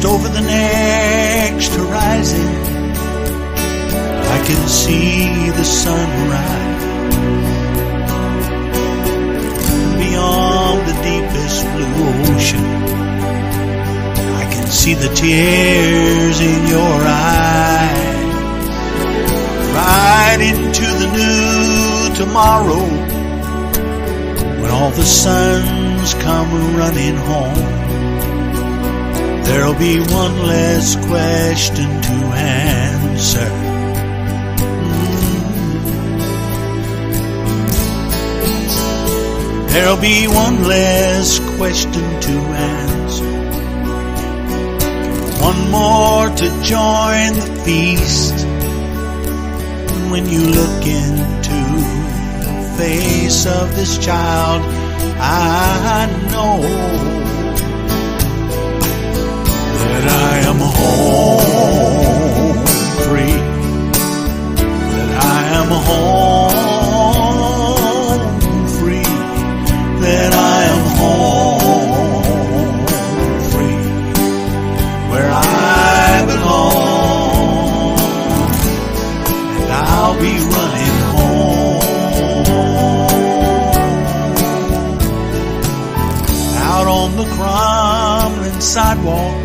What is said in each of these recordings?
Just over the next horizon, I can see the sunrise. Beyond the deepest blue ocean, I can see the tears in your eyes. Right into the new tomorrow, when all the sons come running home, there'll be one less question to answer. There'll be one less question to answer. One more to join the feast. When you look into the face of this child, I know that I am home free, that I am home free, that I am home free, where I belong, and I'll be running home. Out on the crumbling sidewalk,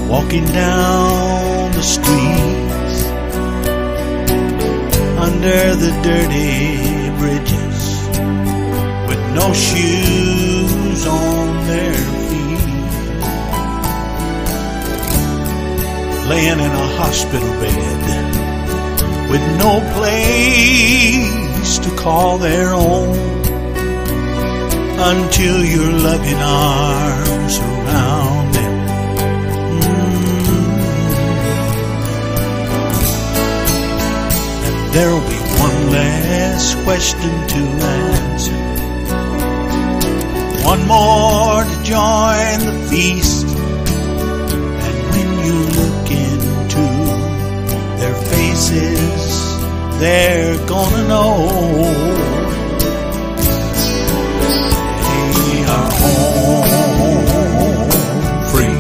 walking down the streets, under the dirty bridges, with no shoes on their feet, laying in a hospital bed, with no place to call their own, until your loving arms around them. There'll be one less question to answer, one more to join the feast. And when you look into their faces, they're gonna know they are home free,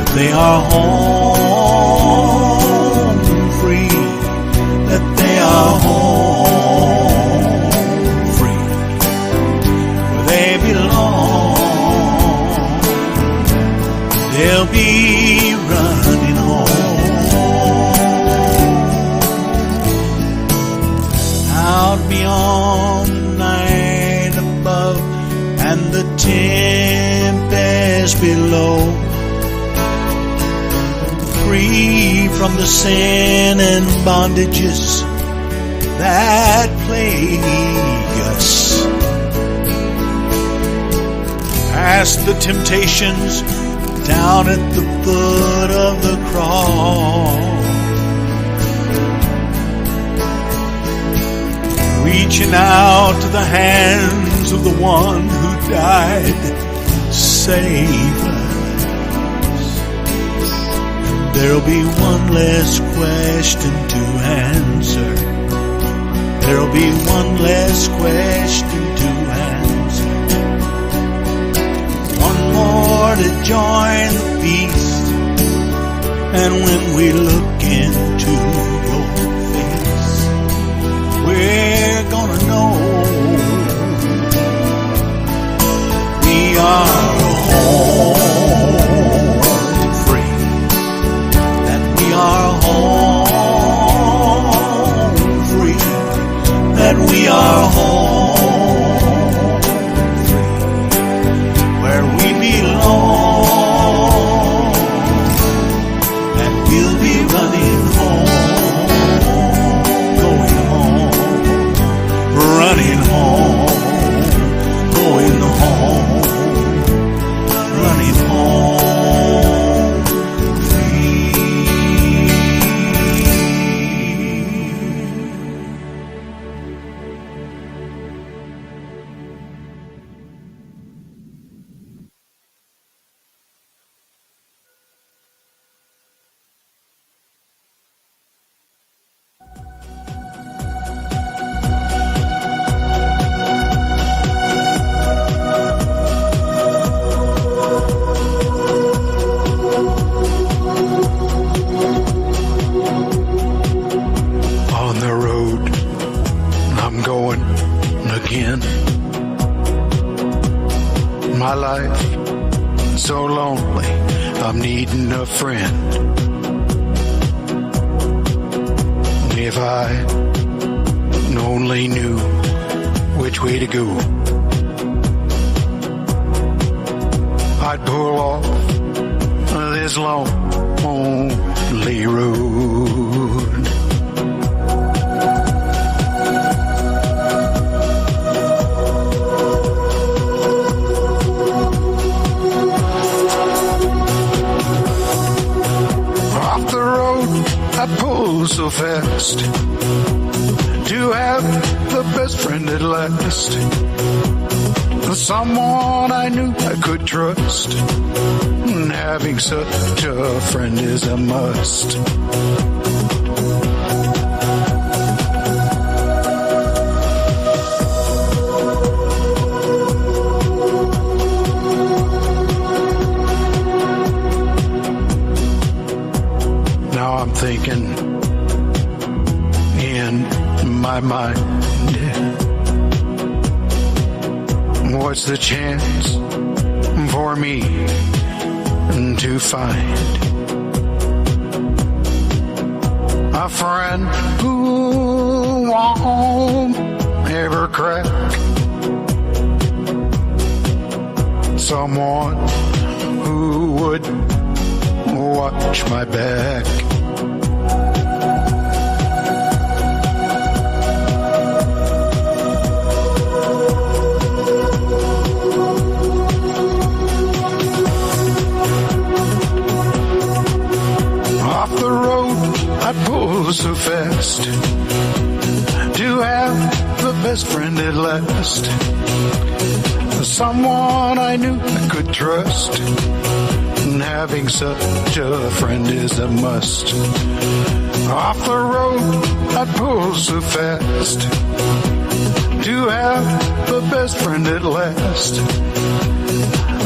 that they are home free, that they are home free, where they belong. They'll be running home. Out beyond the night above and the tempest below, free from the sin and bondages that plague us, past the temptations down at the foot of the cross, reaching out to the hands of the one who died, save us. There'll be one less question to answer. There'll be one less question to answer. One more to join the feast. And when we look into your face, we're gonna know we are home free, that we are home free, that we are home free, where we belong, and we'll be running home, going home, running home, going home, running home free. needing a friend. If I only knew which way to go, I'd pull off this lonely road. Off the road I pull so fast to have the best friend at last, someone I knew I could trust, and having such a friend is a must. Now I'm thinking in my mind, what's the chance for me to find a friend who won't ever crack, someone who would watch my back? Off the road I pull so fast to have the best friend at last, someone I knew I could trust, and having such a friend is a must. Off the road I pull so fast to have the best friend at last,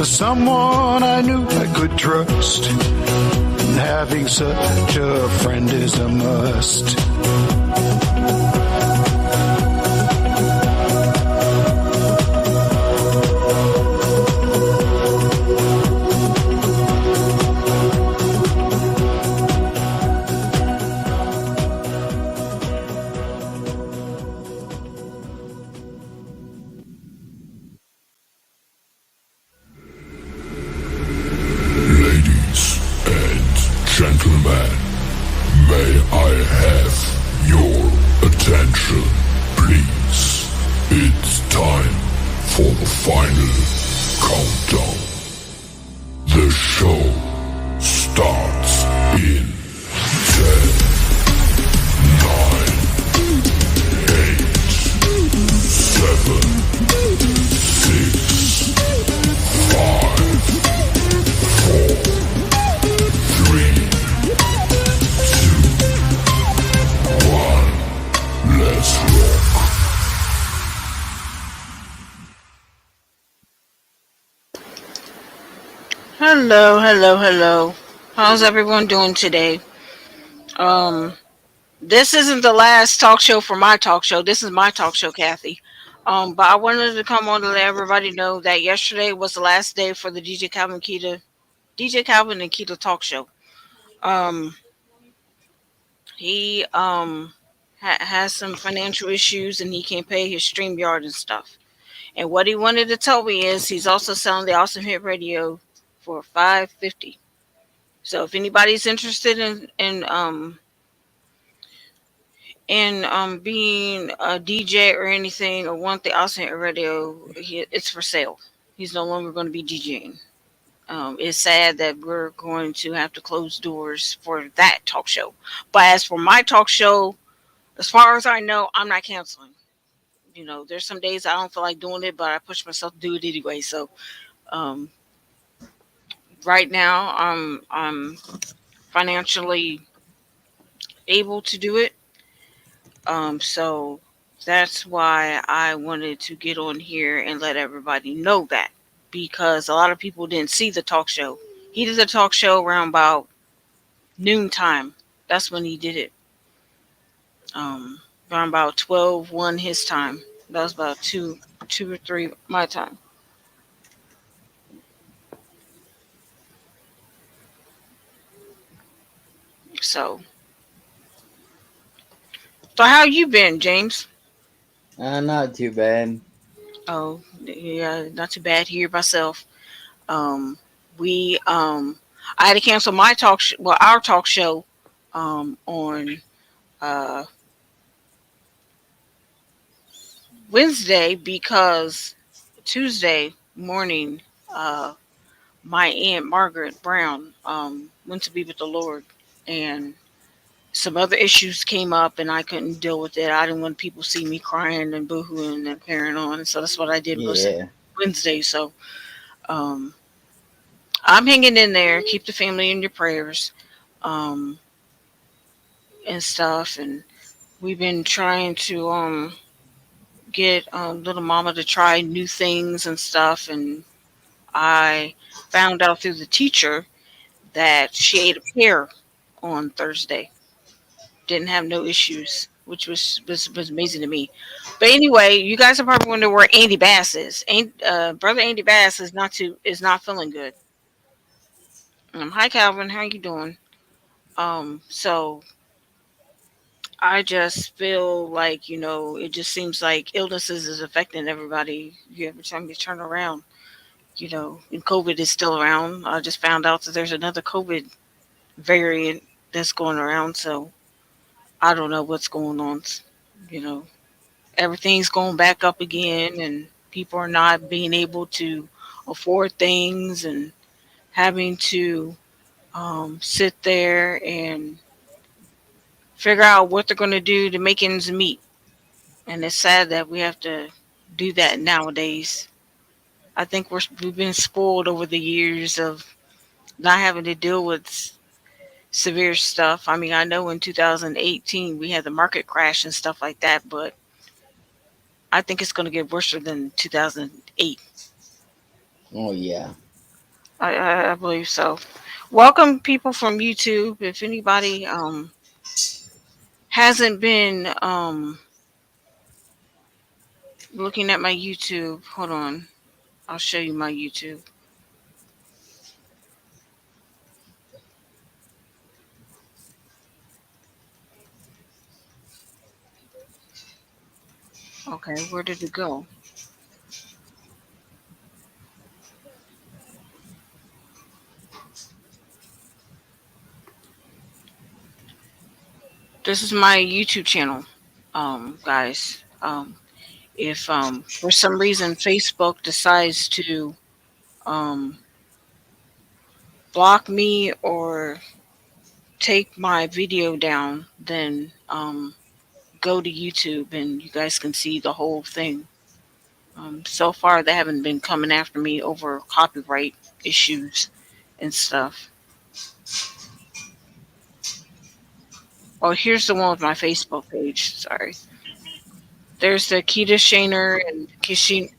someone I knew I could trust, and having such a friend is a must. Gentlemen, may I have your attention, please? It's time for the final countdown. The show starts in 10, 9, 8, 7, 6, 5, 4, 3, 2, 1. Let's rock. Hello. How's everyone doing today? Um, this isn't the last talk show for my talk show. This is my talk show, Kathy. But I wanted to come on to let everybody know that yesterday was the last day for the DJ Calvin and Keita talk show. Um, he has some financial issues and he can't pay his StreamYard and stuff. And what he wanted to tell me is he's also selling the Awesome Hit Radio for $550. So if anybody's interested in being a DJ or anything or want the Awesome Hit Radio, it's for sale. He's no longer going to be DJing. It's sad that we're going to have to close doors for that talk show. But as for my talk show, as far as I know, I'm not canceling. You know, there's some days I don't feel like doing it, but I push myself to do it anyway. So um, right now, I'm financially able to do it. So that's why I wanted to get on here and let everybody know that, because a lot of people didn't see the talk show. He did the talk show around about noontime. That's when he did it. Around about 12:01 his time. That was about two or three my time. So how you been, James? Not too bad. Oh, yeah, not too bad here myself. Um, we I had to cancel my our talk show, on uh Wednesday because Tuesday morning, my aunt Margaret Brown went to be with the Lord, and some other issues came up, and I couldn't deal with it. I didn't want people to see me crying and boohooing and carrying on, so that's what I did most of Yeah. Wednesday. So um, I'm hanging in there. Keep the family in your prayers, um, and stuff. And we've been trying to get little mama to try new things and stuff. And I found out through the teacher that she ate a pear on Thursday. Didn't have no issues, which was amazing to me. But anyway, you guys are probably wondering where Andy Bass is. Brother Andy Bass is not feeling good. Hi Calvin, how you doing? So I just feel like, it just seems like illnesses is affecting everybody. Every time you turn around, and COVID is still around. I just found out that there's another COVID variant that's going around. So I don't know what's going on. You know, everything's going back up again, and people are not being able to afford things and having to sit there and figure out what they're going to do to make ends meet. And it's sad that we have to do that nowadays. I think we've been spoiled over the years of not having to deal with severe stuff. I mean, I know in 2018 we had the market crash and stuff like that, but I think it's going to get worse than 2008. Oh yeah. I believe so. Welcome, people from YouTube. If anybody hasn't been looking at my YouTube, hold on. I'll show you my YouTube. Okay, where did it go? This is my YouTube channel, guys. If for some reason Facebook decides to um, block me or take my video down, then go to YouTube and you guys can see the whole thing. So far, they haven't been coming after me over copyright issues and stuff. Oh, here's the one with my Facebook page. Sorry. There's the Keita Shaner and Kishi.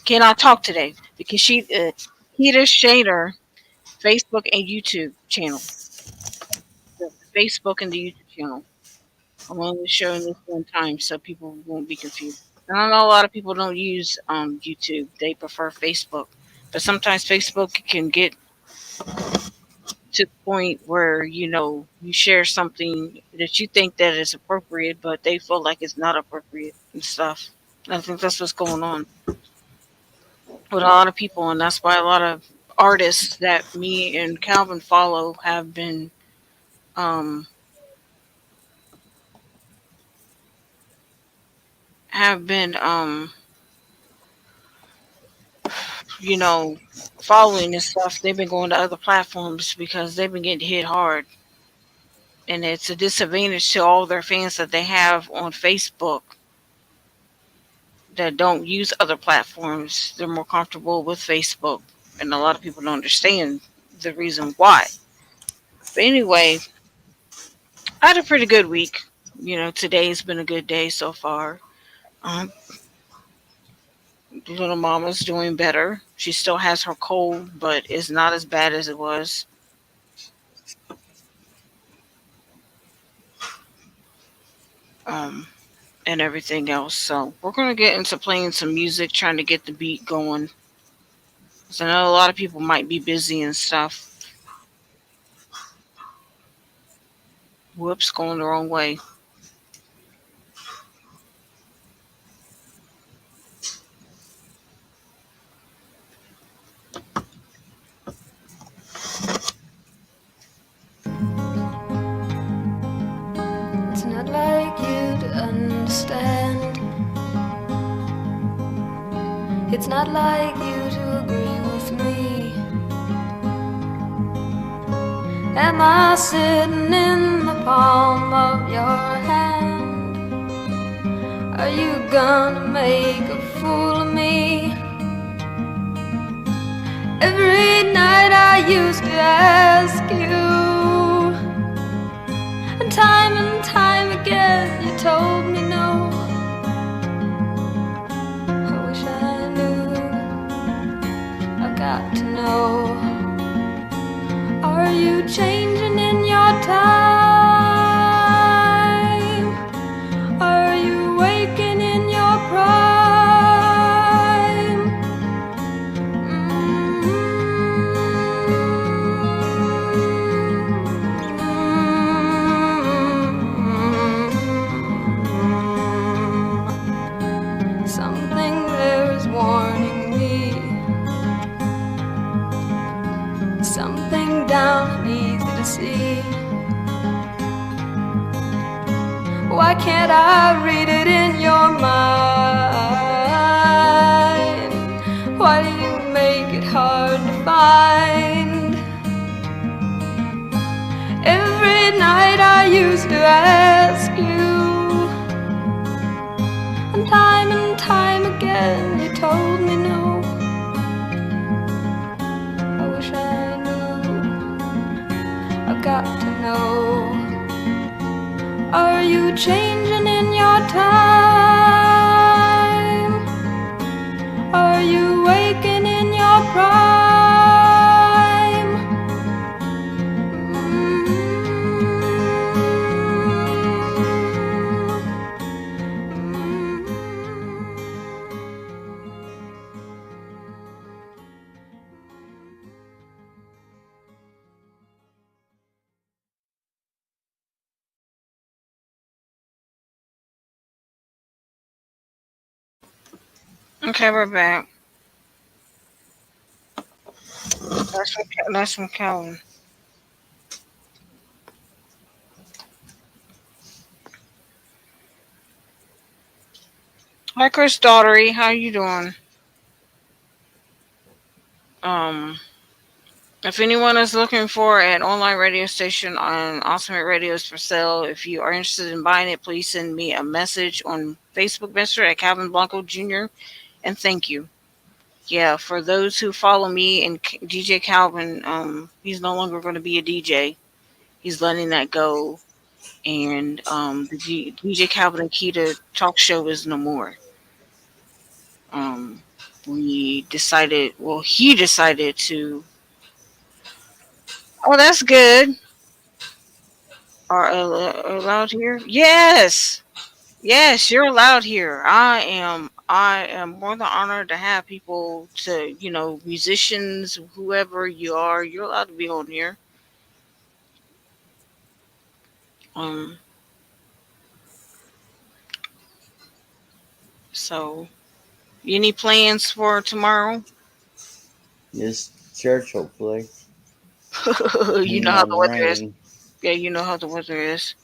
Cannot talk today. Keita Shaner Facebook and YouTube channel. The Facebook and the YouTube channel. I'm only showing this one time so people won't be confused. And I know a lot of people don't use YouTube. They prefer Facebook. But sometimes Facebook can get to the point where you share something that you think that is appropriate, but they feel like it's not appropriate and stuff. I think that's what's going on with a lot of people, and that's why a lot of artists that me and Calvin follow um, have been you know following and stuff. They've been going to other platforms because they've been getting hit hard, and it's a disadvantage to all their fans that they have on Facebook that don't use other platforms. They're more comfortable with Facebook, and a lot of people don't understand the reason why. But anyway, I had a pretty good week. Today's been a good day so far. Um, little mama's doing better. She still has her cold, but it's not as bad as it was. Um, and everything else. So we're gonna get into playing some music, trying to get the beat going. So I know a lot of people might be busy and stuff. Whoops, going the wrong way. It's not like you to understand. It's not like you to agree with me. Am I sitting in the palm of your hand? Are you gonna make a fool of me? Every night I used to ask you, and time again you told me no. I wish I knew, I've got to know. Are you changing in your time? Are you waking in your prime? Something there is warning me. Something down and easy to see. Why can't I read it in your mind? Why do you make it hard to find? Every night I used to ask you, and time again you told me no. I wish I knew, I've got to know. Are you changing in your time? Are you waking in your prime? Okay, we're back. That's from Calvin. Hi, Chris Daughtery. How you doing? Um, if anyone is looking for an online radio station on Ultimate Radios for sale, if you are interested in buying it, please send me a message on Facebook Messenger at Calvin Blanco Jr. And thank you. Yeah, for those who follow me and DJ Calvin, he's no longer going to be a DJ. He's letting that go, and the DJ Calvin and Kita talk show is no more. Um, we decided. Well, he decided to. Oh, that's good. Are allowed here? Yes, yes, you're allowed here. I am more than honored to have people to, musicians, whoever you are, you're allowed to be on here. Um, so any plans for tomorrow? Just church, hopefully. You know Depending how on the the weather is. rain. Yeah, you know how the weather is.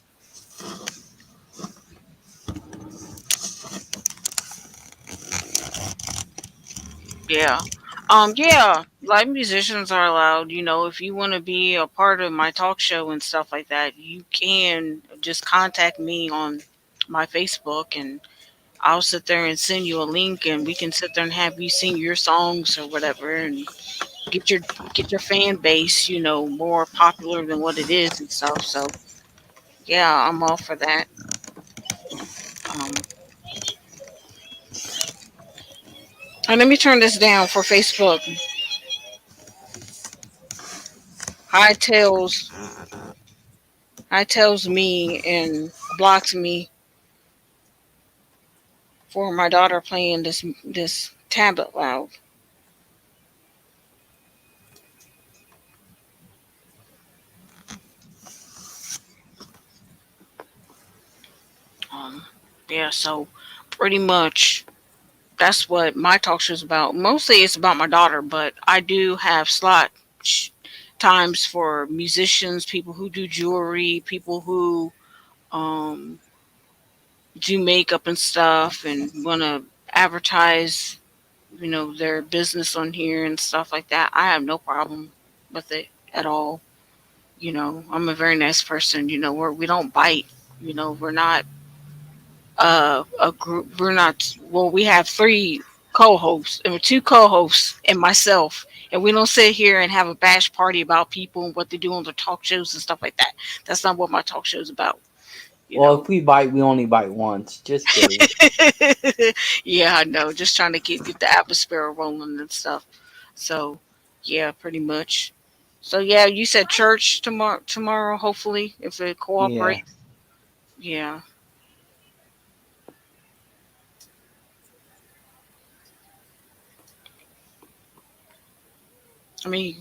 Yeah. Yeah, live musicians are allowed. If you want to be a part of my talk show and stuff like that, you can just contact me on my Facebook, and I'll sit there and send you a link, and we can sit there and have you sing your songs or whatever, and get your get your fan base, more popular than what it is and stuff. So yeah, I'm all for that. Um, and let me turn this down for Facebook. Hightails Hightails me and blocks me for my daughter playing this tablet loud. Yeah, so pretty much that's what my talk show is about. Mostly it's about my daughter, but I do have sh- times for musicians, people who do jewelry, people who um, do makeup and stuff and want to advertise, their business on here and stuff like that. I have no problem with it at all. I'm a very nice person. We don't bite. We're not a group. We're not. Well, we have three co-hosts and two co-hosts and myself, and we don't sit here and have a bash party about people and what they do on their talk shows and stuff like that. That's not what my talk show is about. You Well, know. if we bite, we only bite once. Just kidding. Yeah, I know. Just trying to get the atmosphere rolling and stuff. So, yeah, pretty much. So yeah, you said church tomorrow. Tomorrow, hopefully, if it Yeah. cooperates. Yeah. I mean,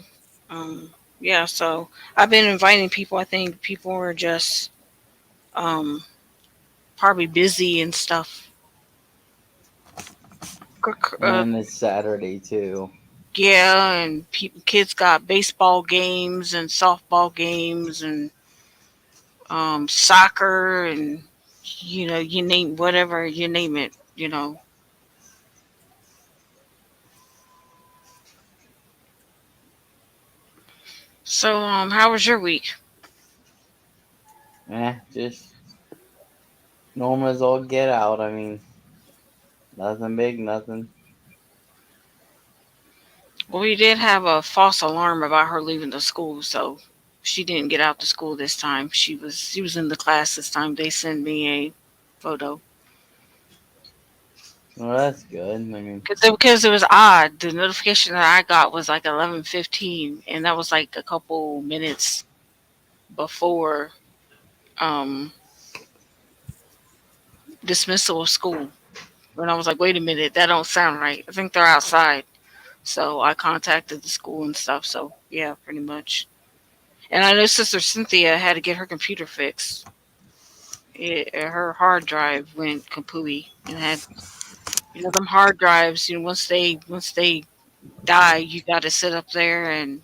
um, yeah. So I've been inviting people. I think people are just um probably busy and stuff. Uh, And it's Saturday too. yeah, and kids got baseball games and softball games and soccer and you name whatever you name it. So how was your week? Just normal as all get out. I mean, nothing big, nothing. Well, we did have a false alarm about her leaving the school, so she didn't get out to school this time. She was in the class this time. They sent me a photo Well, that's good. I mean, because it was odd. The notification that I got was like 11:15, and that was like a couple minutes before um, dismissal of school. And I was like, wait a minute, that don't sound right. I think they're outside. So I contacted the school and stuff. So yeah, pretty much. And I know Sister Cynthia had to get her computer fixed. Her hard drive went kapooey and had them hard drives. Once they die, you got to sit up there and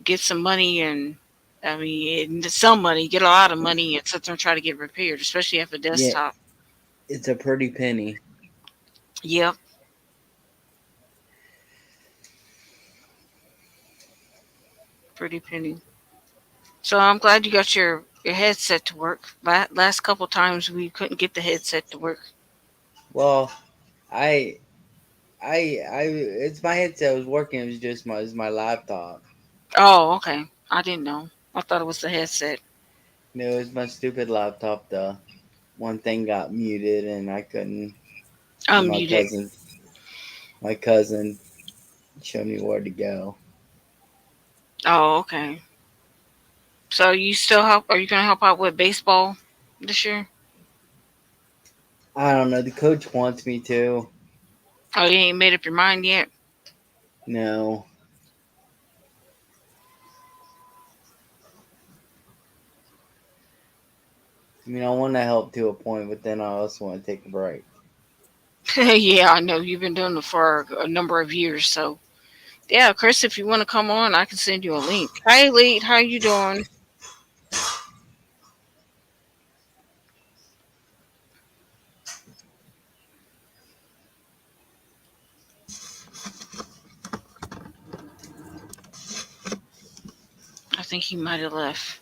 get some money and. I mean, some money, get a lot of money, and sit there and try to get repaired, especially if a yeah, desktop. it's a pretty penny. Yep, pretty penny. So I'm glad you got your headset to work. Last couple times we couldn't get the headset to work. Well, I, it's my headset was working. It was just my laptop. Oh, okay. I didn't know. I thought it was the headset. No, it was my stupid laptop. The one thing got muted, and I couldn't. My Unmuted. cousin, my cousin showed me where to go. Oh, okay. So you still help? Are you gonna help out with baseball this year? I don't know. The coach wants me to. Oh, you ain't made up your mind yet. No, I mean I want to help to a point, but then I also want to take a break. Yeah, I know you've been doing it for a number of years. So yeah, Chris, if you want to come on, I can send you a link. Hi, Lead. How you doing? I think he might have left.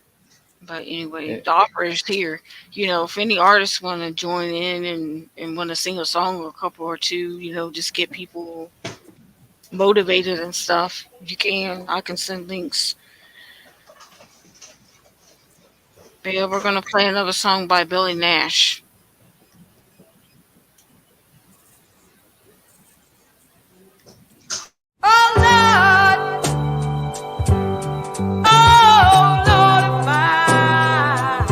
But anyway, Eh, the offer is here. If any artists want to join in and want to sing a song or a couple or two, just get people motivated and stuff, you can. I can send links. But yeah, we're going to play another song by Billy Nash. Oh Lord, oh Lord, my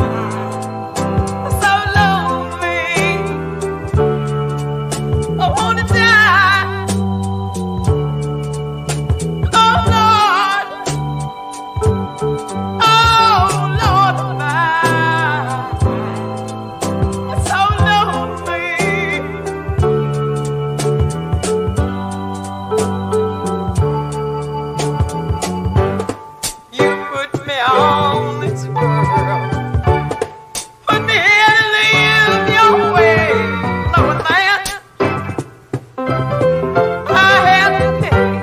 so lonely. I wanna die. Oh Lord, oh Lord, my girl. Put me in your way. Lord, man, I had to pay.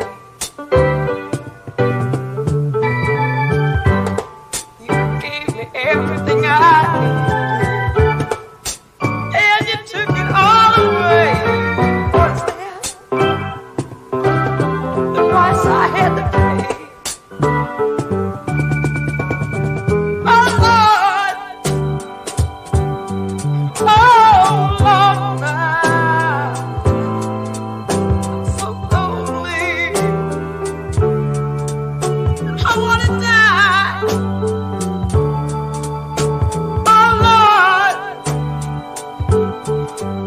You gave me everything I need, and you took it all away. What's that? The price I had to pay. Oh Lord, oh Lord, I'm so lonely. I wanna die. Oh Lord,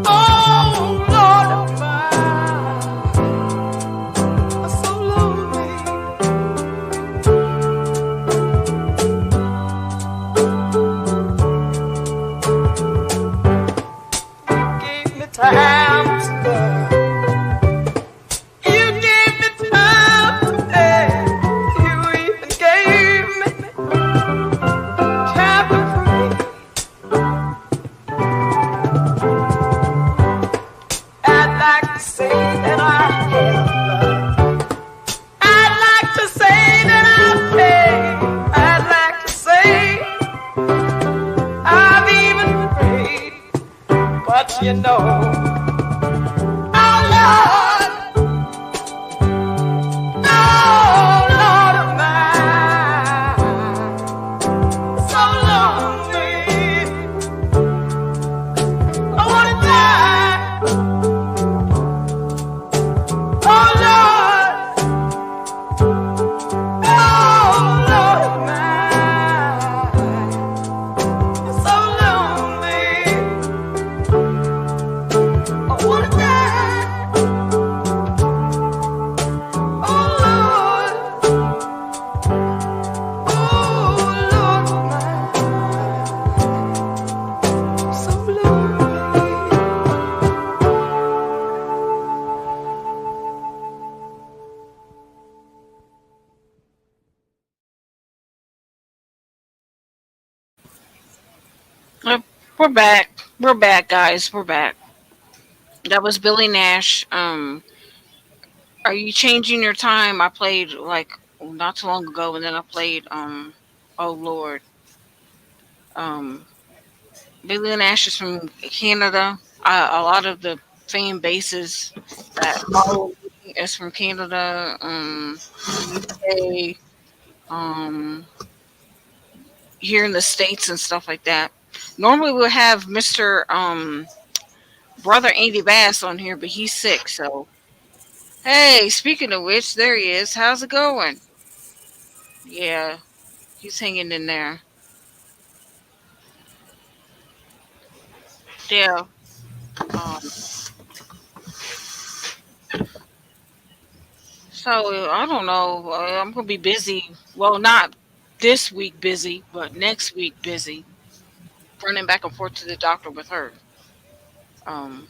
oh Lord, I'm so lonely. Gave me time to love. You gave me time to pay. You even gave me time to pray. I'd like to say that I have love. I'd like to say that I pay. I'd like to say I've even prayed. But you know, oh Lord, oh Lord of mine, so lonely. I wanna die. Oh Lord, oh Lord of mine, so lonely. I wanna die. Oh Lord, oh Lord of mine, so lonely. Uh, We're back. We're back, guys. We're back. That was Billy Nash. Are you changing your time? I played like not too long ago, and then I played oh Lord, um, Billy Nash is from Canada. A lot of the fan bases that follow me is from Canada, UK, um, here in the states and stuff like that. Normally we'll have Mister Brother Andy Bass on here, but he's sick. So hey, speaking of which, there he is. How's it going? Yeah, he's hanging in there. Yeah. Um, so I don't know. I'm gonna be busy. Well, not this week busy, but next week busy. Running back and forth to the doctor with her. Um,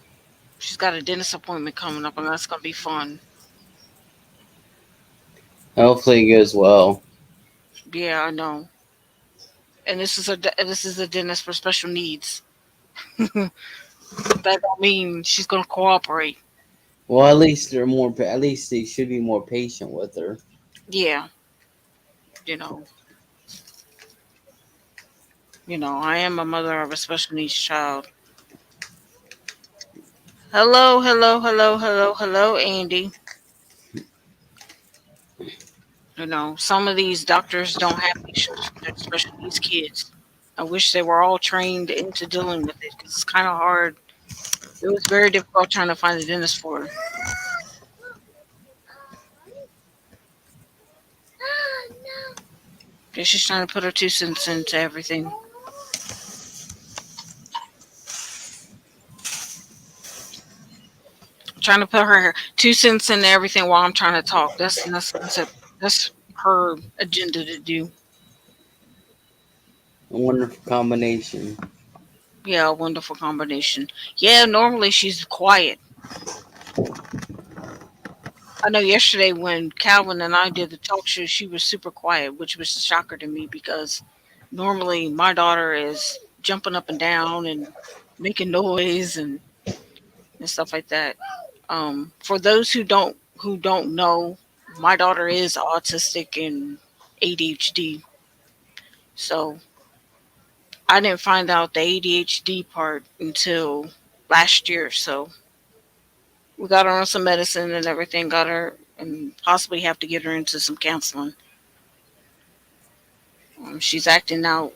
she's got a dentist appointment coming up, and that's gonna be fun. Hopefully it goes well. Yeah, I know. And this is a dentist for special needs. That don't mean she's gonna cooperate. Well, at least they're more. At least they should be more patient with her. Yeah, you know, I am a mother of a special needs child. Hello, hello, hello, hello, hello, Andy. Some of these doctors don't have patience with their special needs kids. I wish they were all trained into dealing with it because it's kind of hard. It was very difficult trying to find a dentist for her. Yeah, she's trying to put her 2 cents into everything. Trying to put her 2 cents into everything while I'm trying to talk. That's her agenda to do. A wonderful combination. Yeah, a wonderful combination. Yeah, normally she's quiet. I know yesterday when Calvin and I did the talk show, she was super quiet, which was a shocker to me because Normally, my daughter is jumping up and down and making noise and stuff like that. For those who don't know, my daughter is autistic and ADHD. So I didn't find out the ADHD part until last year. So we got her on some medicine and everything. Got her and possibly have to get her into some counseling. She's acting out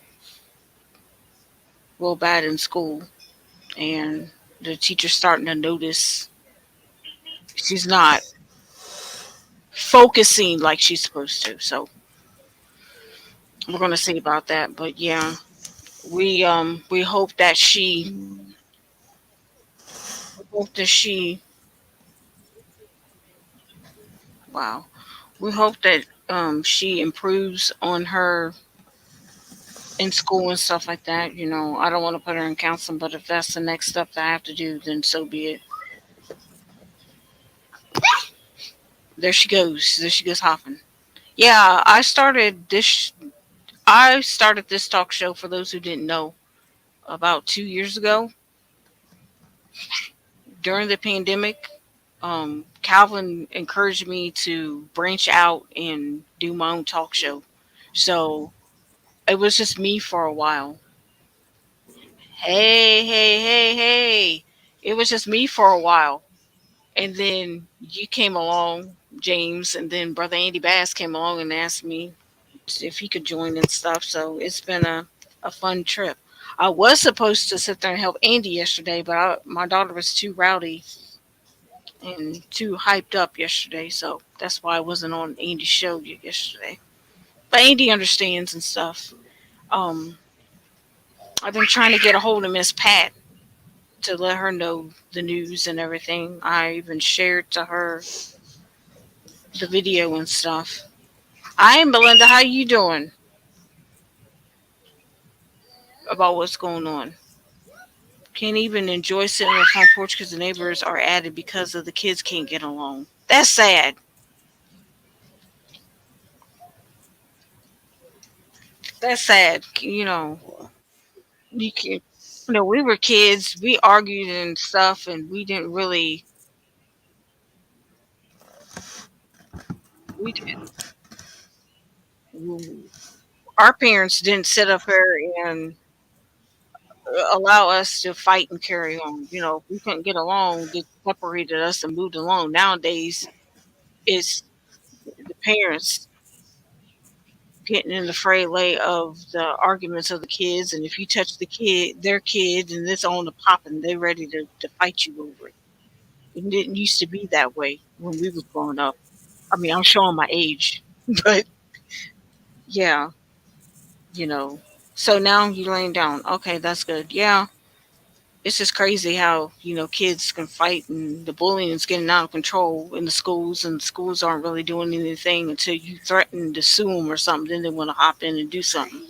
real bad in school, and the teacher's starting to notice she's not focusing like she's supposed to. So we're gonna see about that. But yeah, we hope that she wow we hope that she improves on her in school and stuff like that. I don't want to put her in counseling, but if that's the next step that I have to do, then so be it. There she goes hopping. Yeah, I started this talk show, for those who didn't know, about 2 years ago during the pandemic. Calvin encouraged me to branch out and do my own talk show. So it was just me for a while. Hey, hey, hey, hey. It was just me for a while. And then you came along, James, and then Brother Andy Bass came along and asked me if he could join and stuff. So it's been a fun trip. I was supposed to sit there and help Andy yesterday, but my daughter was too rowdy and too hyped up yesterday. So that's why I wasn't on Andy's show yesterday. But Andy understands and stuff. Um, I've been trying to get a hold of Miss Pat to let her know the news and everything. I even shared to her the video and stuff. I am Belinda. How you doing about what's going on? Can't even enjoy sitting on the front porch because the neighbors are at it because of the kids can't get along. That's sad. That's sad. You can. We were kids. We argued and stuff, and we didn't really. We didn't. Our parents didn't sit up here and allow us to fight and carry on. If we couldn't get along, they separated us and moved along. Nowadays, it's the parents getting in the fray of the arguments of the kids, and if you touch their kids, and it's on the pop, and they're ready to fight you over it. It didn't used to be that way when we was growing up. I mean, I'm showing my age, but yeah, you know. So now you laying down. Okay, that's good. Yeah, it's just crazy how kids can fight and the bullying is getting out of control in the schools, and schools aren't really doing anything until you threaten to sue them or something. Then they want to hop in and do something.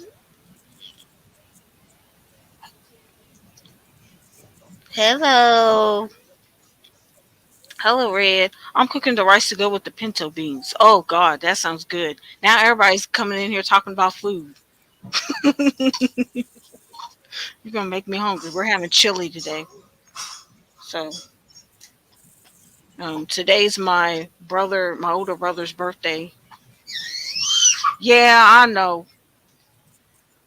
Hello. Hello, Red. I'm cooking the rice to go with the pinto beans. Oh God, that sounds good. Now everybody's coming in here talking about food. You're gonna make me hungry. We're having chili today. So today's my older brother's birthday. Yeah, I know.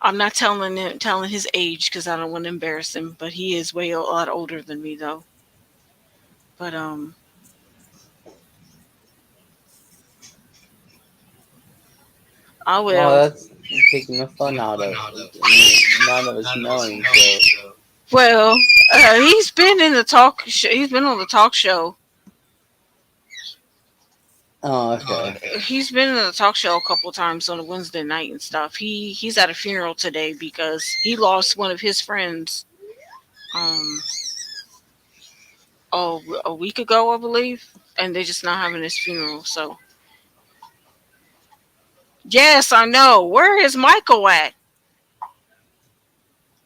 I'm not telling his age because I don't want to embarrass him. But he is way a lot older than me though. But I Well, will. that's taking the fun out of none of us knowing. So, Well, he's been in the talk. He's been on the talk show. oh, okay. He's been in the talk show a couple times on a Wednesday night and stuff. He's at a funeral today because he lost one of his friends um a week ago, I believe, and they're just not having his funeral. So yes, I know. Where is Michael at?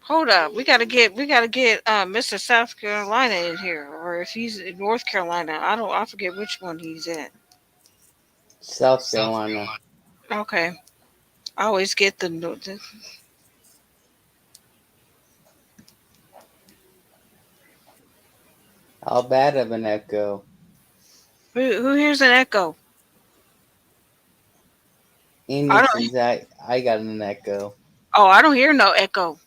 Hold up, we gotta get Mr. South Carolina in here, or if he's in North Carolina, I forget which one he's at. South Carolina. Okay, I always get the. How bad of an echo? Who hears an echo? I don't. Innocence, I got an echo. Oh, I don't hear no echo.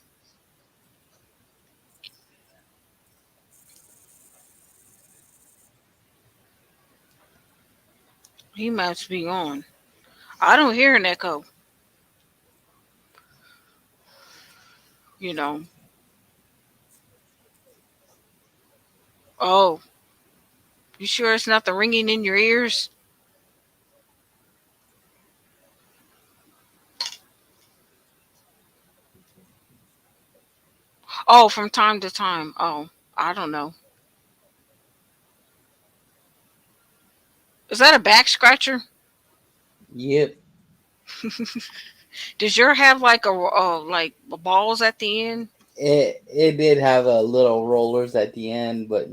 He must be on. I don't hear an echo. You know. Oh, you sure it's not the ringing in your ears? Oh, from time to time. Oh, I don't know. Is that a back scratcher? Yep. Does your have like a like balls at the end? It did have a little rollers at the end, but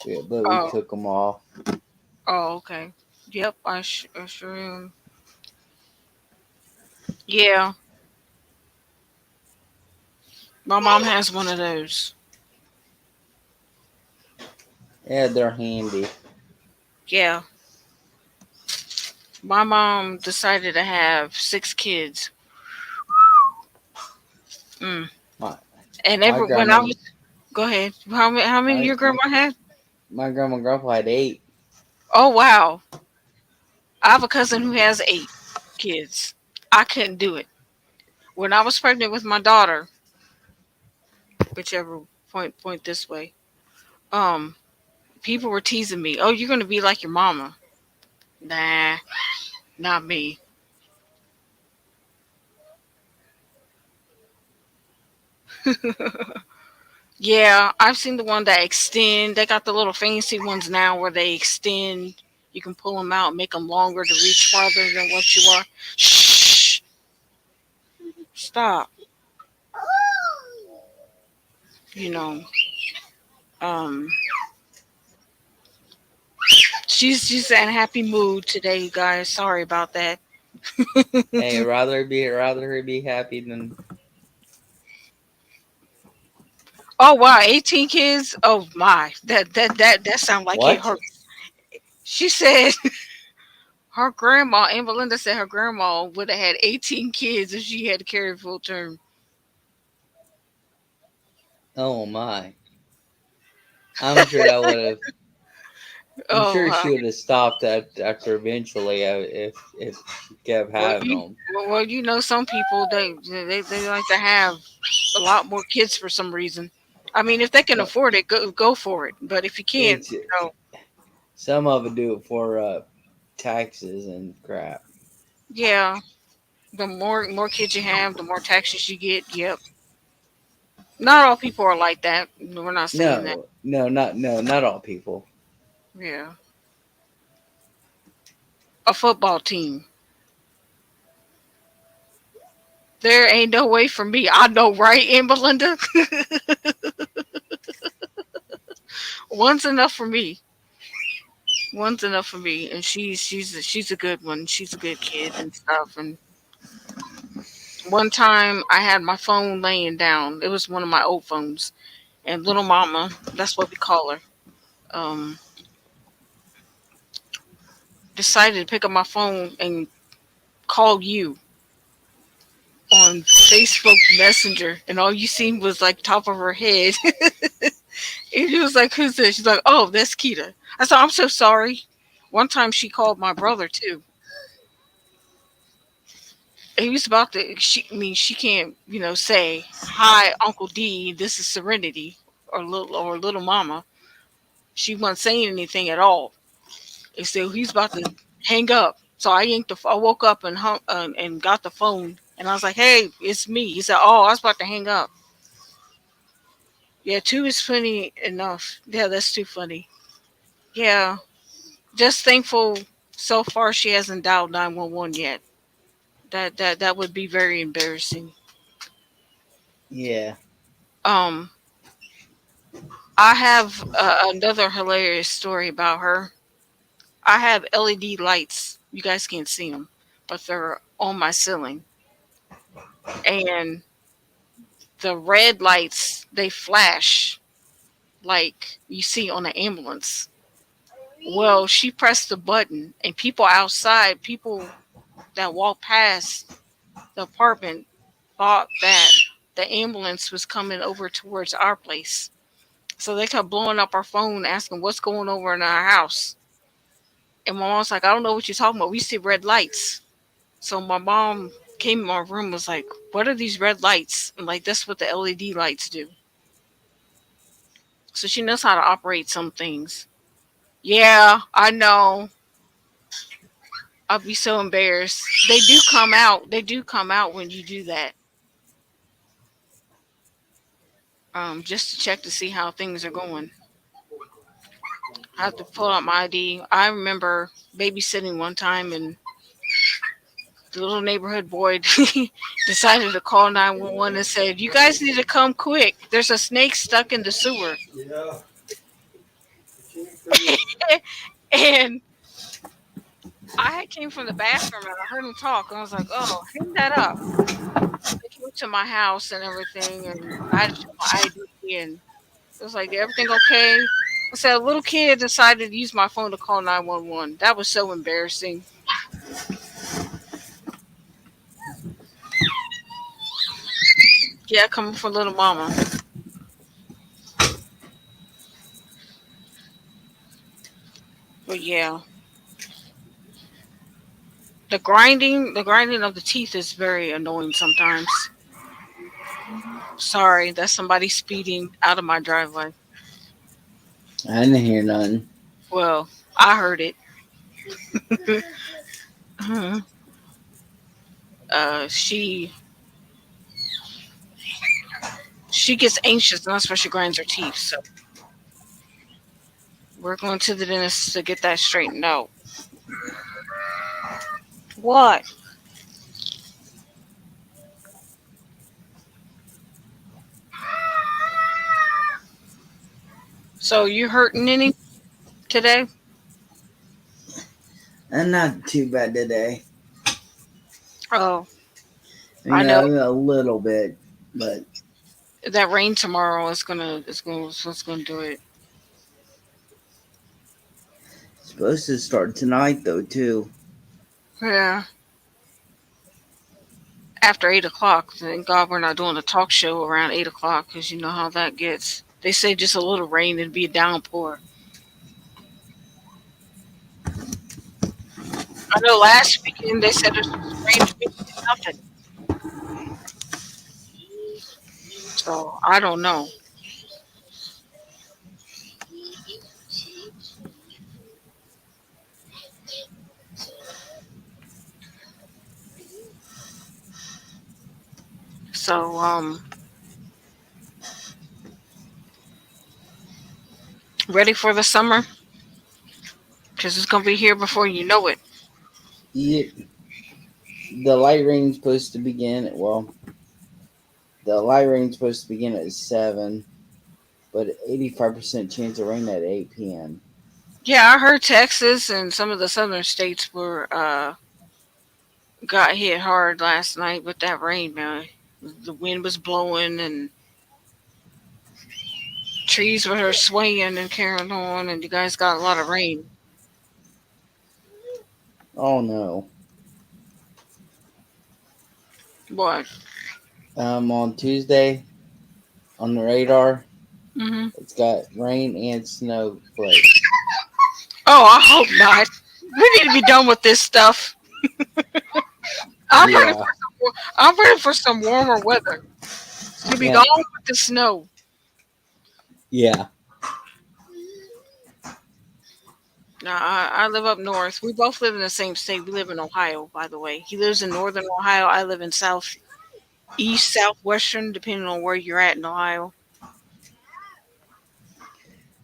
we Oh, took them off. oh, okay. Yep, I sure am. Yeah, my mom has one of those. Yeah, they're handy. Yeah, my mom decided to have 6 kids. Mm. My And my every when I grandma was go ahead. How many my your grandma had? my grandma and grandpa had 8. Oh wow, I have a cousin who has 8 kids. I couldn't do it. When I was pregnant with my daughter, whichever point this way, um, people were teasing me. Oh, you're gonna be like your mama. Nah, not me. Yeah, I've seen the one that extend. They got the little fancy ones now where they extend. You can pull them out, make them longer to reach farther than what you are. Shh! Stop. You know. Um, she's in a happy mood today, you guys. Sorry about that. Hey, rather her be happy than Oh wow, 18 kids. Oh my, that sound like it what? hurt. She said her grandma, Aunt Belinda said her grandma would have had 18 kids if she had to carry full term. Oh my! I'm sure that would have. I'm Oh, sure she would have stopped that after eventually if she kept well, having them. you know, some people they like to have a lot more kids for some reason. I mean, if they can So afford it, go for it. But if you can't, it's no. some of it do it for taxes and crap. Yeah, the more kids you have, the more taxes you get. Yep. Not all people are like that. We're not saying that. Not all people. Yeah. A football team. There ain't no way for me. I know, right, Aunt Belinda? One's enough for me. One's enough for me, and she's a good one. She's a good kid and stuff. And one time I had my phone laying down. It was one of my old phones, and little mama, that's what we call her, um, decided to pick up my phone and call you on Facebook Messenger, and all you seen was like top of her head. And he was like, "Who's this?" She's like, "Oh, that's Keita." I said, "I'm so sorry." One time she called my brother too. He was about to. I mean, she can't, say hi, Uncle D. This is Serenity or little Mama. She wasn't saying anything at all. And so he's about to hang up. So I woke up and and got the phone, and I was like, "Hey, it's me." He said, "Oh, I was about to hang up." Yeah, two is funny enough. Yeah, that's too funny. Yeah, just thankful so far she hasn't dialed 911 yet. That would be very embarrassing. Yeah, Um, I have another hilarious story about her. I have LED lights. You guys can't see them, but they're on my ceiling, and the red lights they flash like you see on an ambulance. Well, she pressed the button, and people outside, people that walked past the apartment, thought that the ambulance was coming over towards our place. So they kept blowing up our phone, asking what's going over in our house. And my mom's like, I don't know what you're talking about. We see red lights. So my mom came in my room, was like, what are these red lights? And like, that's what the LED lights do. So she knows how to operate some things. Yeah, I know. I'll be so embarrassed. They do come out. They do come out when you do that. Just to check to see how things are going. I have to pull out my ID. I remember babysitting one time, and the little neighborhood boy decided to call 911 and said, "You guys need to come quick. There's a snake stuck in the sewer." And I came from the bathroom and I heard him talk. And I was like, "Oh, hang that up." They came to my house and everything, and I had to show my ID, and it was like, "Everything okay?" I said, "A little kid decided to use my phone to call 911." That was so embarrassing. Yeah, coming from little mama. But yeah, the grinding of the teeth is very annoying sometimes. Sorry, that's somebody speeding out of my driveway. I didn't hear nothing. Well, I heard it. Mhm. She gets anxious, and that's why she grinds her teeth. So we're going to the dentist to get that straightened out. What? So you hurting any today? And not too bad today. Oh, I I mean, know a little bit, but that rain tomorrow is gonna do it. it's supposed to start tonight though too. Yeah. After 8 o'clock, thank God we're not doing a talk show around 8 o'clock, because you know how that gets. They say just a little rain and be a downpour. I know last weekend they said it was rain and nothing. So I don't know. So ready for the summer, because it's gonna be here before you know it. Yeah, the light rain's supposed to begin at the light rain's supposed to begin at 7, but 85% chance of rain at 8 p.m. Yeah, I heard Texas and some of the southern states were got hit hard last night with that rain, man. The wind was blowing and trees were swaying and carrying on, and you guys got a lot of rain. Oh no. What? On Tuesday on the radar, Hmm. it's got rain and snow flakes. Oh, I hope not. We need to be done with this stuff. I'm ready Yeah, for I'm ready for some warmer weather. To be yeah, gone with the snow. yeah. Now, I live up north. We both live in the same state. We live in Ohio, by the way. He lives in northern Ohio. I live in southeast, southwestern, depending on where you're at in Ohio.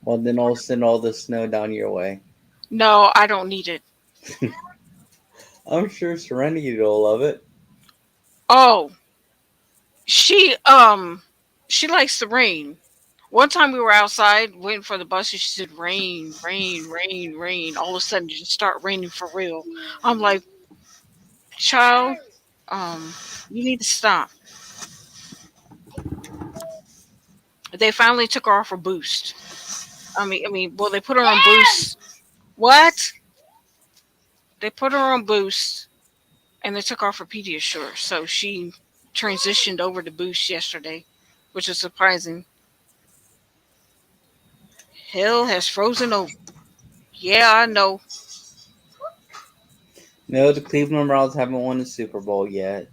Well, then I'll send all the snow down your way. No, I don't need it. I'm sure Serenity will love it. Oh, she likes the rain. One time we were outside waiting for the bus, and she said, "Rain, rain, rain, rain." All of a sudden, it just start raining for real. I'm like, "Child, you need to stop." They finally took her off her boost. Well, they put her on boost. What? They put her on boost, and they took off her Pediasure, so she transitioned over to boost yesterday, which is surprising. Hell has frozen over. Yeah, I know. No, the Cleveland Browns haven't won the Super Bowl yet.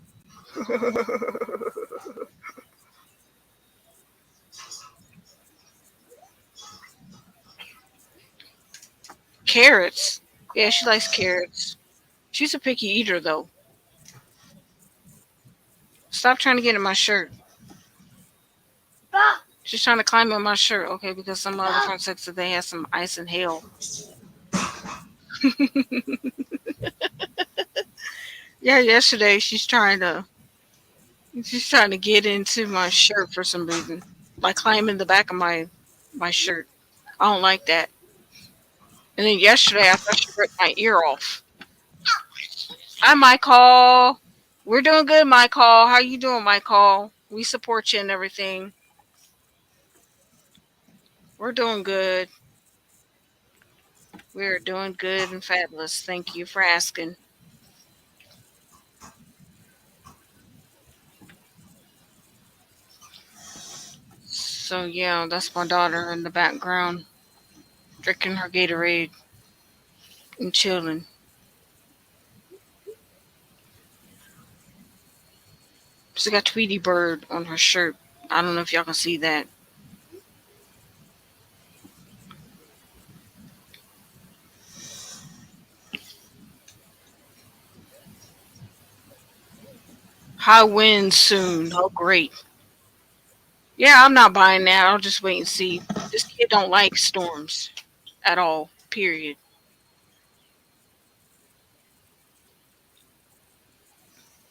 Carrots. Yeah, she likes carrots. She's a picky eater, though. Stop trying to get in my shirt. She's trying to climb in my shirt, okay, because some other friend said that they had some ice and hail. Yeah, yesterday she's trying to get into my shirt for some reason. Like climbing the back of my shirt. I don't like that. And then yesterday I thought she ripped my ear off. Hi Michael. We're doing good, Michael. How you doing, Michael? We support you and everything. We're doing good. We're doing good and fabulous. Thank you for asking. So yeah, that's my daughter in the background drinking her Gatorade and chilling. She got Tweety Bird on her shirt. I don't know if y'all can see that. High wind soon. Oh great. Yeah, I'm not buying that. I'll just wait and see. This kid don't like storms at all. Period.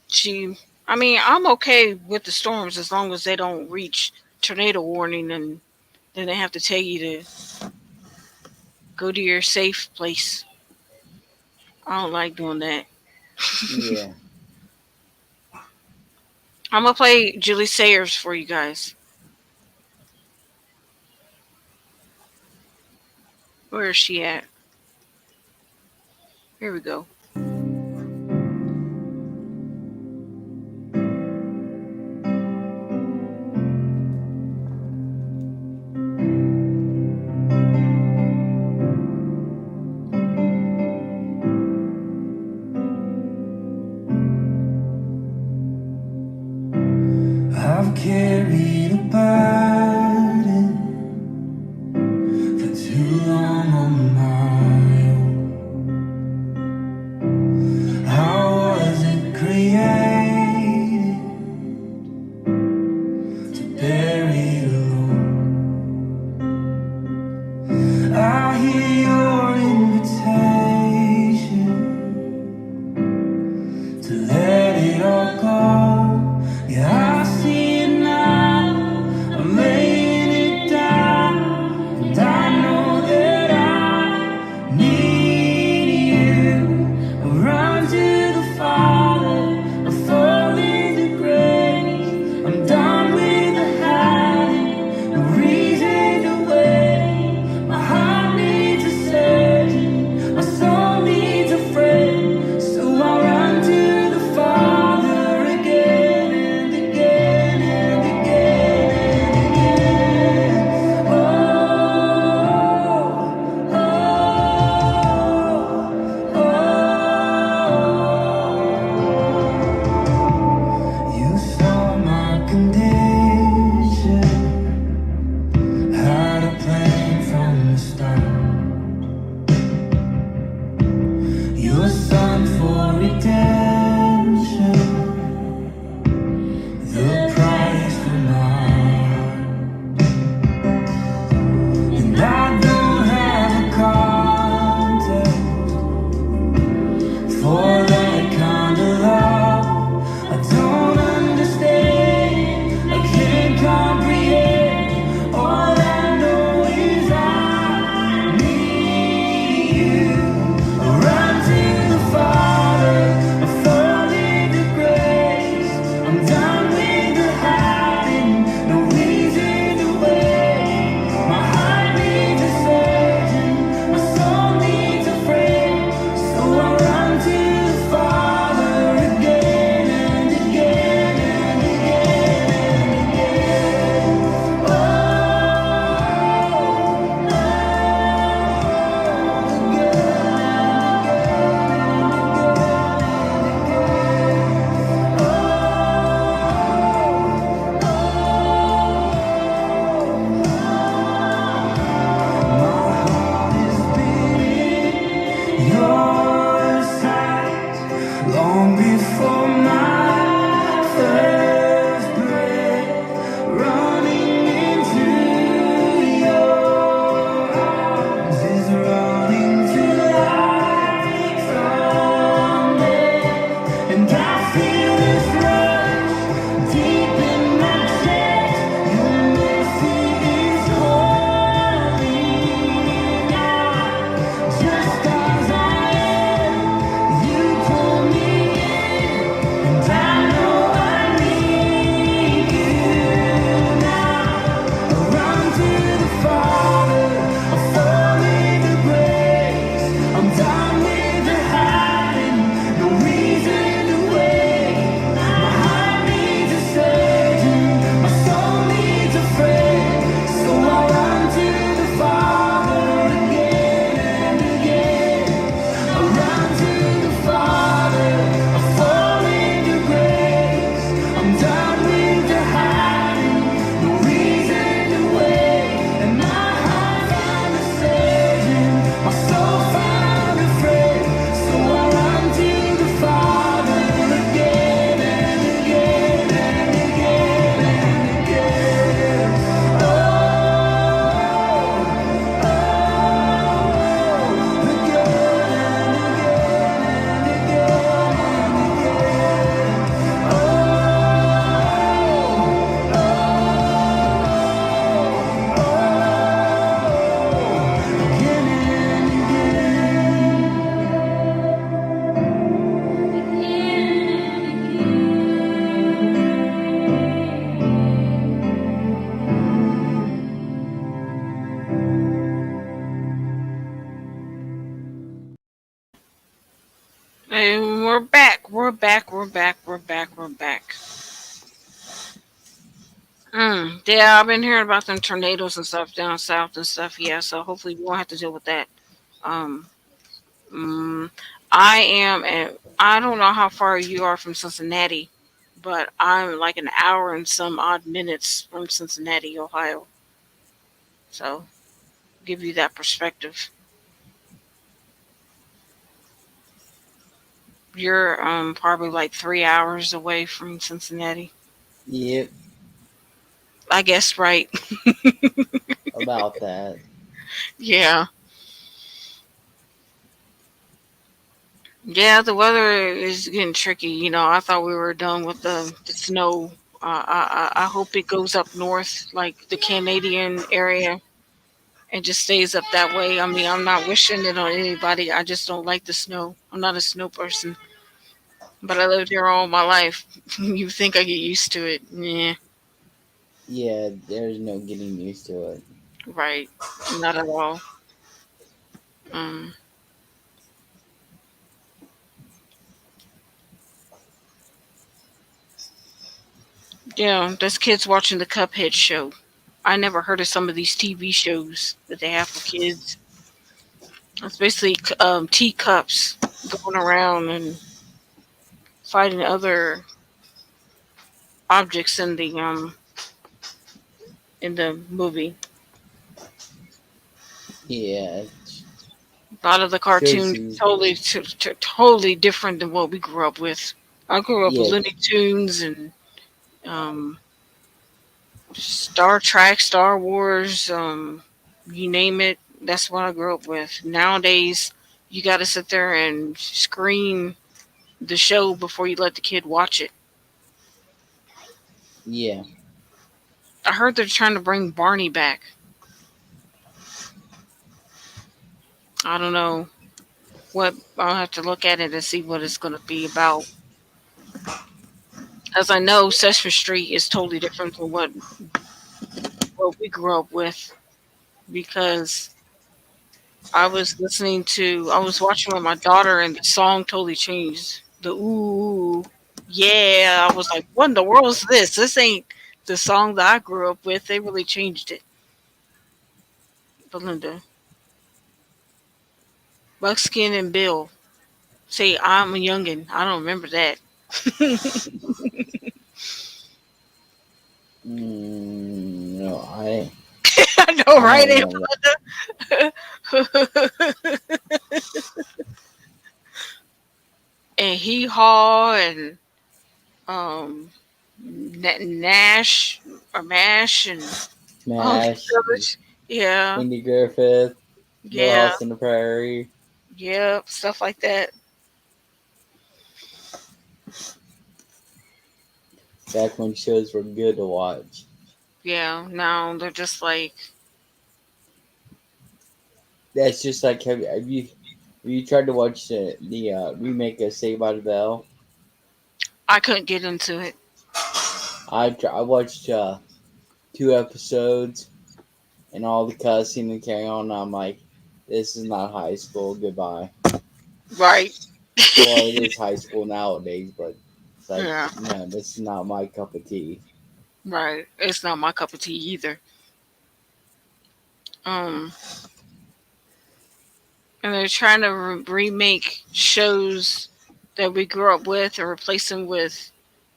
She I'm okay with the storms as long as they don't reach tornado warning and then they have to tell you to go to your safe place. I don't like doing that. Yeah. I'm gonna play Julie Sayers for you guys. Where is she at? Here we go. I've carried a burden for too long on my own. How was it created to bury it alone? I hear your invitation to let it all go. Yeah, I see it now. I'm laying it down, and I know that I need you. I run to the Father, I fall in the grave. I'm done with the high. we're back. We're back. We're back. We're back. We're back. Yeah, I've been hearing about them tornadoes and stuff down south and stuff. Yeah, so hopefully we won't have to deal with that. Um, mm, I am, and I don't know how far you are from Cincinnati, but I'm like an hour and some odd minutes from Cincinnati, Ohio. So give you that perspective. You're probably like 3 hours away from Cincinnati. Yep, I guess right. about that. Yeah. Yeah, the weather is getting tricky. I thought we were done with the snow. I hope it goes up north, like the Canadian area, and just stays up that way. I mean, I'm not wishing it on anybody. I just don't like the snow. I'm not a snow person, but I lived here all my life. You think I get used to it? Yeah, Yeah, there's no getting used to it. right. Not at all. Um, yeah, there's kids watching the Cuphead show. I never heard of some of these TV shows that they have for kids. It's basically teacups going around and fighting other objects in the movie. Yeah, A lot of the shows cartoons you. totally different than what we grew up with. I grew up with Yeah, Looney Tunes and um, Star Trek, Star Wars, you name it. That's what I grew up with. Nowadays, you got to sit there and screen the show before you let the kid watch it. yeah, I heard they're trying to bring Barney back. I don't know what I'll have to look at it and see what it's going to be about. As I know, Sesame Street is totally different from what we grew up with because I was watching with my daughter and the song totally changed. The ooh, yeah. I was like, what in the world is this? This ain't the song that I grew up with. They really changed it. Belinda, Buckskin and Bill. Say, I'm a youngin'. I don't remember that. no, I know, I right, don't Aunt know. Belinda? And Hee Haw and um Nash or Mash and all these Smash, others. Yeah, Andy Griffith, Little yeah, House on the Prairie. yeah, stuff like that. Back when shows were good to watch. Yeah, now they're just like That's just like have you tried to watch the remake of Saved by the Bell? I couldn't get into it. I watched 2 episodes and all the cussing and carry on. And I'm like, this is not high school. Goodbye. Right. Well, it is high school nowadays, but it's like, Yeah, no, this is not my cup of tea. right. It's not my cup of tea either. Um, and they're trying to remake shows that we grew up with and replace them with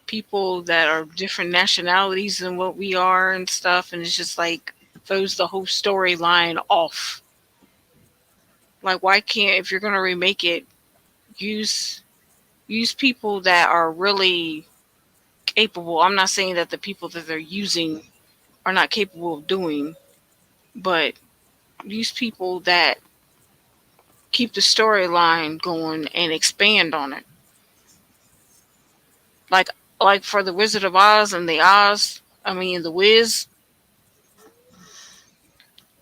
people that are different nationalities than what we are and stuff, and it's just like throws the whole storyline off. Like, why can't, if you're gonna remake it, use use people that are really capable. I'm not saying that the people that they're using are not capable of doing, but use people that keep the storyline going and expand on it. Like for the Wizard of Oz and the Oz, I mean the Wiz,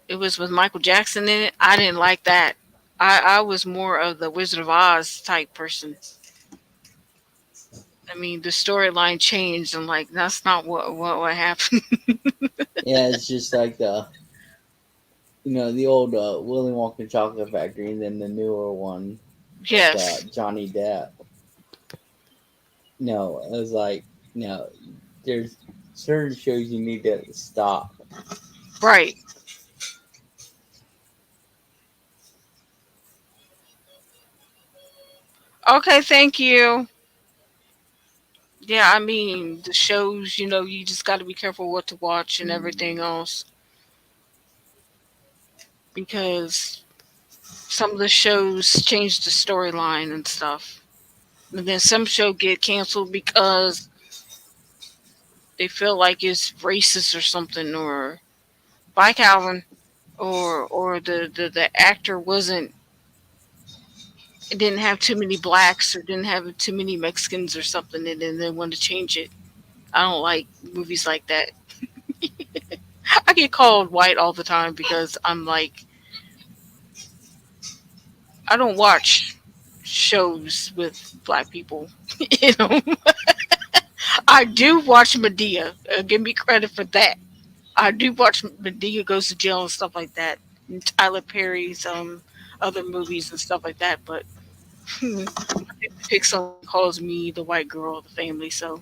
it was with Michael Jackson in it. I didn't like that. I was more of the Wizard of Oz type person. I mean, the storyline changed, and like that's not what happened. Yeah, it's just like the old Willy Wonka Chocolate Factory, and then the newer one with Yes, Johnny Depp. No, it was like no. There's certain shows you need to stop. Right. Okay, thank you. Yeah, I mean, the shows, you just got to be careful what to watch and everything else because some of the shows change the storyline and stuff. And then some show get canceled because they feel like it's racist or something, or by Calvin, or the actor wasn't, it didn't have too many blacks or didn't have too many Mexicans or something, and then they want to change it. I don't like movies like that. I get called white all the time because I'm like, I don't watch shows with black people. you know, I do watch Medea. Give me credit for that. I do watch Medea Goes to Jail and stuff like that, and Tyler Perry's other movies and stuff like that. But my favorite Pixar calls me the white girl of the family. So,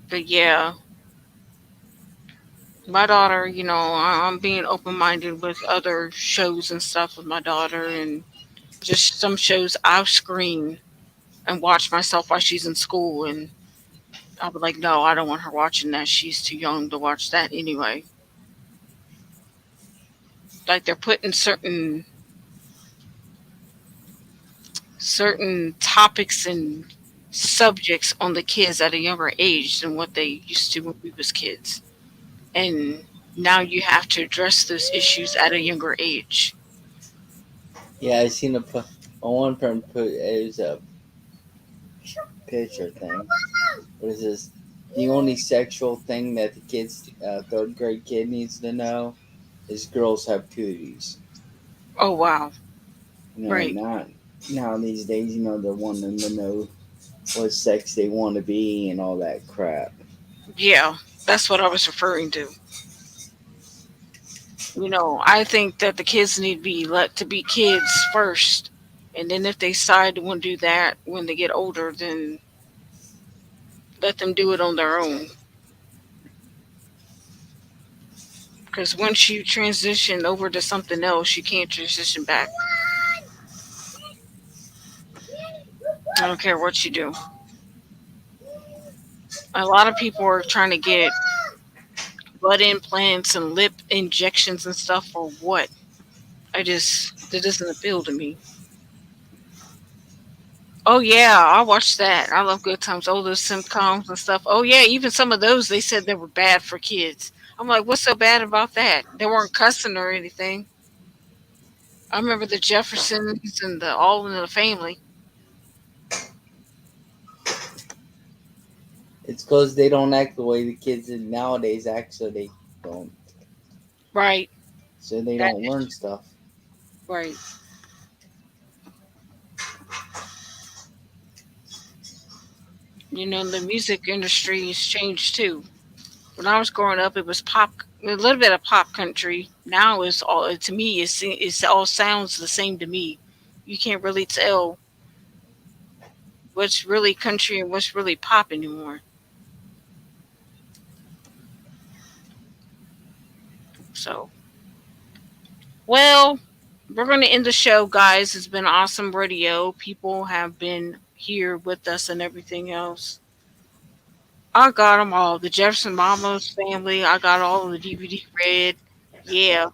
but yeah, my daughter, I'm being open minded with other shows and stuff with my daughter, and just some shows I'll screen and watch myself while she's in school, and I'll be like, no, I don't want her watching that. She's too young to watch that anyway. Like they're putting certain topics and subjects on the kids at a younger age than what they used to when we was kids. And now you have to address those issues at a younger age. Yeah, I seen one friend put it was a picture thing. What is this? The only sexual thing that the third grade kid needs to know is girls have cooties. Oh wow. Right. Not now these days. They're wanting to know what sex they want to be and all that crap. Yeah. That's what I was referring to. I think that the kids need to be let to be kids first. And then if they decide to want to do that when they get older, then let them do it on their own. Because once you transition over to something else, you can't transition back. I don't care what you do. A lot of people are trying to get butt implants and lip injections and stuff for what? That doesn't appeal to me. Oh yeah, I watched that. I love Good Times. Oh, those sitcoms and stuff. Oh yeah, even some of those they said they were bad for kids. I'm like, what's so bad about that? They weren't cussing or anything. I remember the Jeffersons and the All in the Family. It's because they don't act the way the kids nowadays act, so they don't. Right. So they That don't is learn stuff. right. The music industry has changed too. When I was growing up, it was pop, a little bit of pop country. Now it's all to me. It's all sounds the same to me. You can't really tell what's really country and what's really pop anymore. So, well, we're going to end the show, guys. It's been awesome radio. People have been here with us and everything else. I got them all. The Jefferson Mamas family. I got all of the DVD read. Yeah.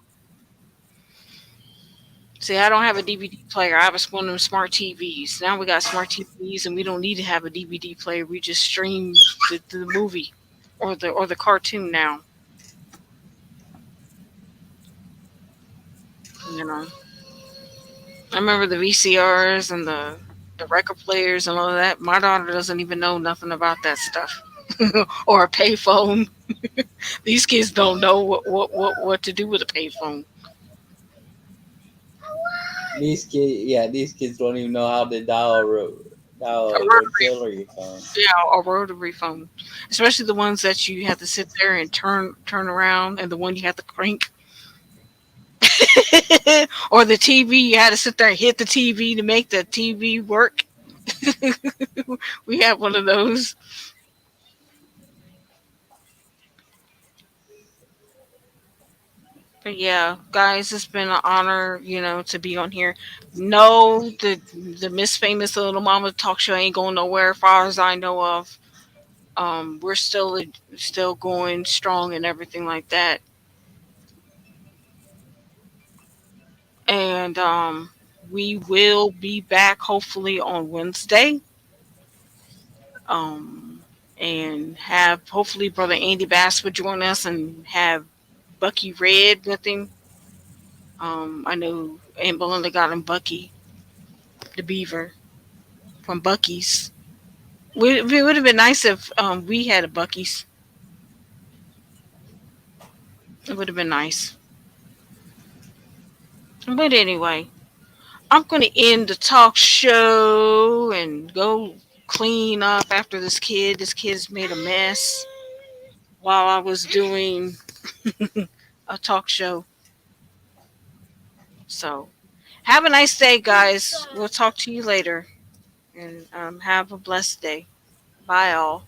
See, I don't have a DVD player. I have one of them smart TVs. Now we got smart TVs, and we don't need to have a DVD player. We just stream the movie or the cartoon now. You know, I remember the VCRs and the record players and all of that. My daughter doesn't even know nothing about that stuff, or a payphone. These kids don't know what to do with a payphone. These kids don't even know how to dial A a rotary, auxiliary phone. yeah, a rotary phone, especially the ones that you have to sit there and turn around, and the one you have to crank. Or the TV, you had to sit there and hit the TV to make the TV work. We have one of those. But yeah, guys, it's been an honor, to be on here. No, the Miss Famous Little Mama talk show ain't going nowhere, as far as I know of. We're still going strong and everything like that. And we will be back hopefully on Wednesday. Um, and have hopefully Brother Andy Bass would join us and have Bucky Red with him. I know Aunt Belinda got him Bucky the Beaver from Bucky's. It would have been nice if we had a Bucky's. It would have been nice. But anyway, I'm going to end the talk show and go clean up after this kid. This kid's made a mess while I was doing a talk show. So, have a nice day, guys. We'll talk to you later. And have a blessed day. Bye, all.